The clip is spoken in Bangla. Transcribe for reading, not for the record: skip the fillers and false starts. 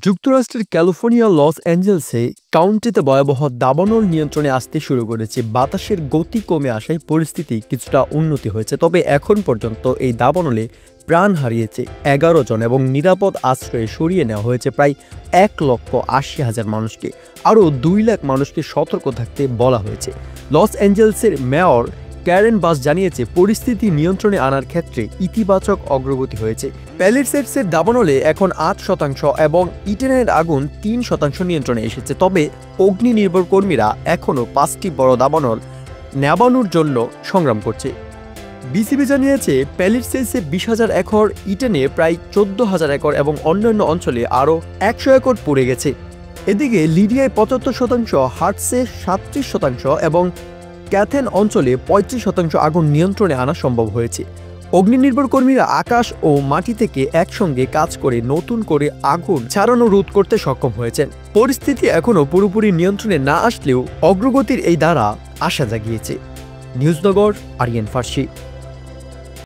যুক্তরাষ্ট্রের ক্যালিফোর্নিয়া লস অ্যাঞ্জেলসে কাউন্টিতে ভয়াবহ দাবানল নিয়ন্ত্রণে আসতে শুরু করেছে। বাতাসের গতি কমে আসায় পরিস্থিতি কিছুটা উন্নতি হয়েছে, তবে এখন পর্যন্ত এই দাবানলে প্রাণ হারিয়েছে 11 জন এবং নিরাপদ আশ্রয়ে সরিয়ে নেওয়া হয়েছে প্রায় 1,80,000 মানুষকে। আরও 2 লাখ মানুষকে সতর্ক থাকতে বলা হয়েছে। লস অ্যাঞ্জেলসের মেয়র ক্যারেন বাস জানিয়েছে, পরিস্থিতি নিয়ন্ত্রণে আনার ক্ষেত্রে ইতিবাচক অগ্রগতি হয়েছে। প্যালিসেডসের দাবানলে এখন 8% এবং ইডেনের আগুন 3% নিয়ন্ত্রণে এসেছে, তবে অগ্নি নির্ভর কর্মীরা এখনও 5টি বড় দাবানল নেভানোর জন্য সংগ্রাম করছে। বিসিবি জানিয়েছে, প্যালিসেডসে 20,000 একর, ইডেনে প্রায় 14,000 একর এবং অন্যান্য অঞ্চলে আরও 100 একর পুড়ে গেছে। এদিকে লিডিয়ায় 75%, হার্টসে 37% এবং ক্যাথেন অঞ্চলে 35% আগুন নিয়ন্ত্রণে আনা সম্ভব হয়েছে। অগ্নিনির্ভর কর্মীরা আকাশ ও মাটি থেকে একসঙ্গে কাজ করে নতুন করে আগুন ছাড়ানো রোধ করতে সক্ষম হয়েছেন। পরিস্থিতি এখনও পুরোপুরি নিয়ন্ত্রণে না আসলেও অগ্রগতির এই ধারা আশা জাগিয়েছে। নিউজনগর, আরিয়ান ফার্সি।